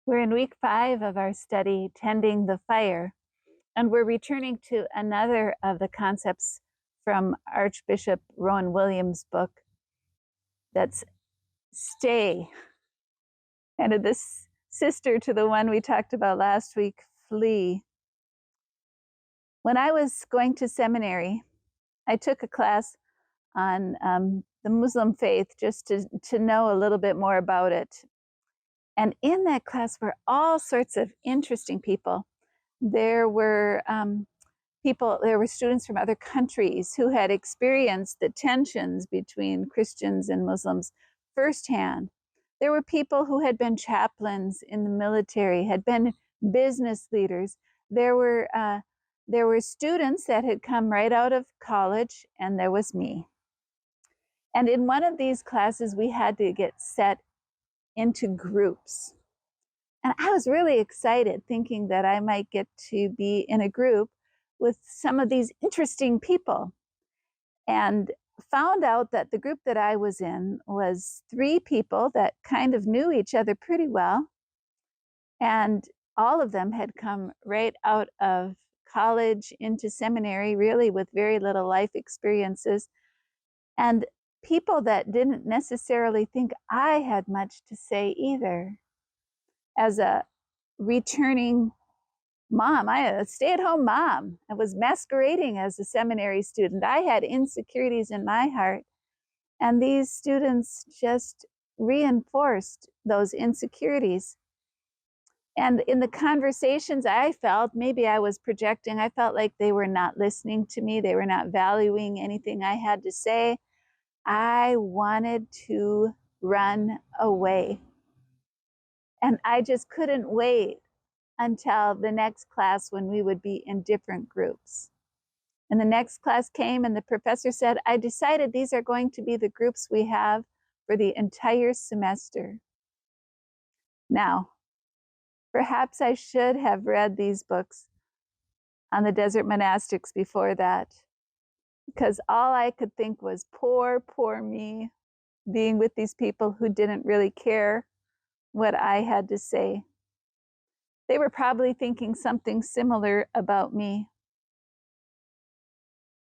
We're in week 5 of our study, Tending the Fire, and we're returning to another of the concepts from Archbishop Rowan Williams' book that's stay. And this sister to the one we talked about last week, flee. When I was going to seminary, I took a class on the Muslim faith just to know a little bit more about it. And in that class were all sorts of interesting people. There were students from other countries who had experienced the tensions between Christians and Muslims firsthand. There were people who had been chaplains in the military, had been business leaders. There were students that had come right out of college, and there was me. And in one of these classes, we had to get set into groups. And I was really excited, thinking that I might get to be in a group with some of these interesting people, and found out that the group that I was in was 3 people that kind of knew each other pretty well. And all of them had come right out of college into seminary, really with very little life experiences, and people that didn't necessarily think I had much to say either. As a returning mom, a stay-at-home mom, I was masquerading as a seminary student. I had insecurities in my heart, and these students just reinforced those insecurities. And in the conversations, I felt, maybe I was projecting, I felt like they were not listening to me. They were not valuing anything I had to say. I wanted to run away. And I just couldn't wait until the next class when we would be in different groups. And the next class came, and the professor said, I decided these are going to be the groups we have for the entire semester. Now, perhaps I should have read these books on the desert monastics before that, because all I could think was, poor me, being with these people who didn't really care what I had to say. They were probably thinking something similar about me.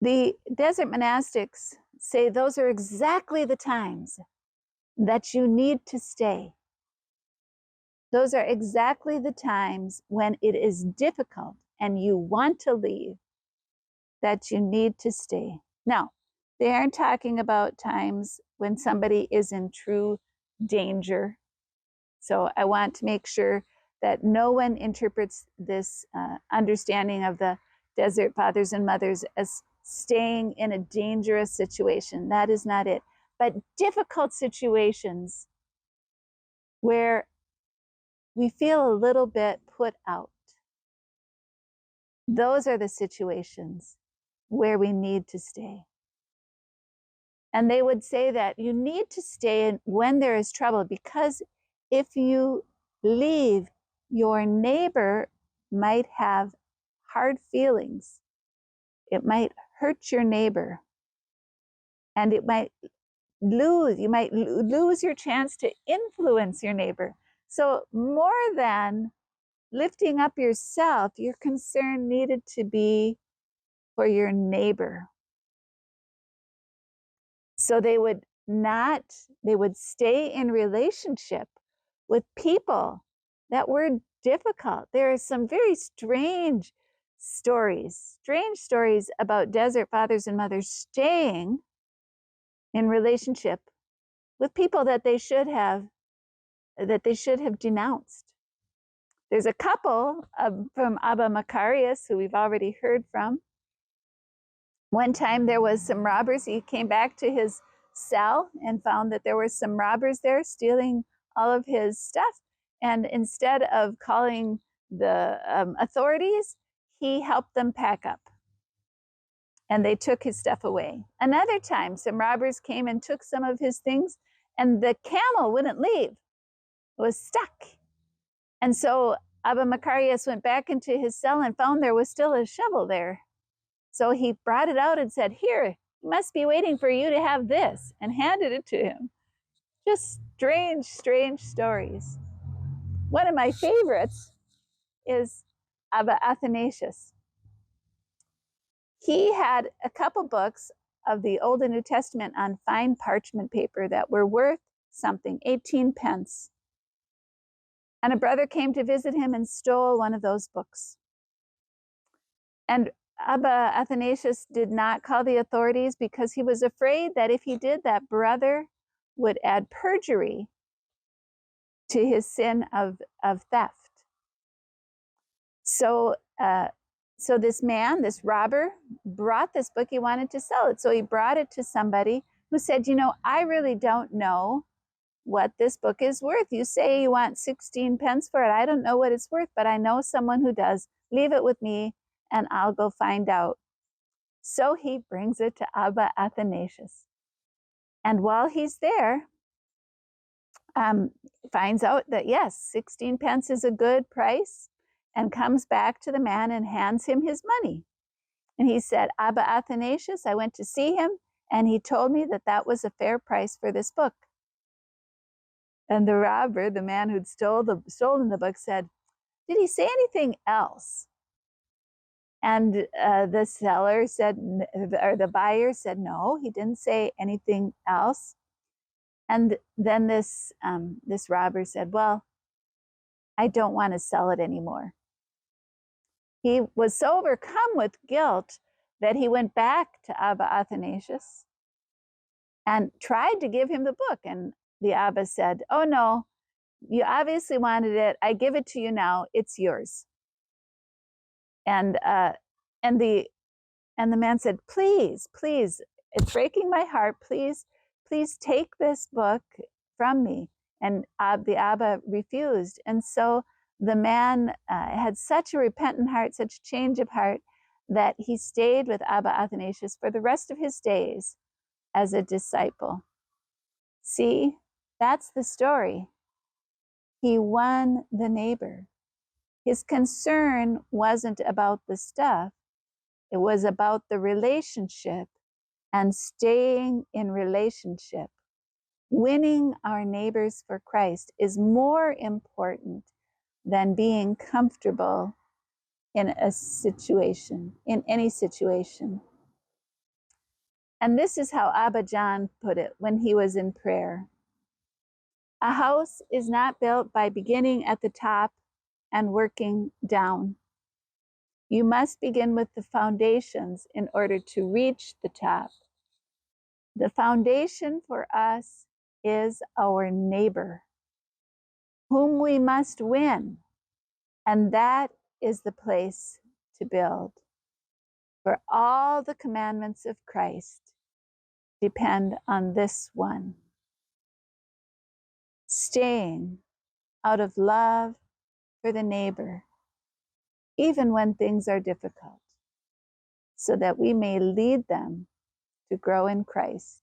The desert monastics say those are exactly the times that you need to stay. Those are exactly the times when it is difficult and you want to leave, that you need to stay. Now, they aren't talking about times when somebody is in true danger. So I want to make sure that no one interprets this understanding of the desert fathers and mothers as staying in a dangerous situation. That is not it. But difficult situations where we feel a little bit put out. Those are the situations where we need to stay. And they would say that you need to stay when there is trouble, because if you leave, your neighbor might have hard feelings. It might hurt your neighbor, and you might lose your chance to influence your neighbor. So more than lifting up yourself, your concern needed to be for your neighbor. So they would stay in relationship with people that were difficult. There are some very strange stories about desert fathers and mothers staying in relationship with people that they should have denounced. There's a couple from Abba Macarius, who we've already heard from. One time there was some robbers. He came back to his cell and found that there were some robbers there stealing all of his stuff. And instead of calling the authorities, he helped them pack up. And they took his stuff away. Another time, some robbers came and took some of his things, and the camel wouldn't leave. It was stuck. And so Abba Macarius went back into his cell and found there was still a shovel there. So he brought it out and said, "Here, he must be waiting for you to have this," and handed it to him. Just strange stories. One of my favorites is Abba Athanasius. He had a couple books of the Old and New Testament on fine parchment paper that were worth something, 18 pence. And a brother came to visit him and stole one of those books. And Abba Athanasius did not call the authorities because he was afraid that if he did, that brother would add perjury to his sin of theft. So this man, this robber, brought this book. He wanted to sell it. So he brought it to somebody who said, I really don't know what this book is worth. You say you want 16 pence for it. I don't know what it's worth, but I know someone who does. Leave it with me and I'll go find out. So he brings it to Abba Athanasius. And while he's there, finds out that yes, 16 pence is a good price, and comes back to the man and hands him his money. And he said, Abba Athanasius, I went to see him, and he told me that that was a fair price for this book. And the robber, the man who'd stolen the book, said, did he say anything else? And the seller said, or the buyer said, no, he didn't say anything else. And then this robber said, well, I don't want to sell it anymore. He was so overcome with guilt that he went back to Abba Athanasius and tried to give him the book. And the Abba said, oh no, you obviously wanted it. I give it to you now. It's yours. And the man said, please, it's breaking my heart. Please take this book from me. And the Abba refused. And so the man had such a repentant heart, such a change of heart, that he stayed with Abba Athanasius for the rest of his days as a disciple. See, that's the story. He won the neighbor. His concern wasn't about the stuff. It was about the relationship and staying in relationship. Winning our neighbors for Christ is more important than being comfortable in a situation, in any situation. And this is how Abba John put it when he was in prayer. A house is not built by beginning at the top and working down. You must begin with the foundations in order to reach the top. The foundation for us is our neighbor, whom we must win, and that is the place to build. For all the commandments of Christ depend on this one. Staying out of love for the neighbor, even when things are difficult, so that we may lead them to grow in Christ.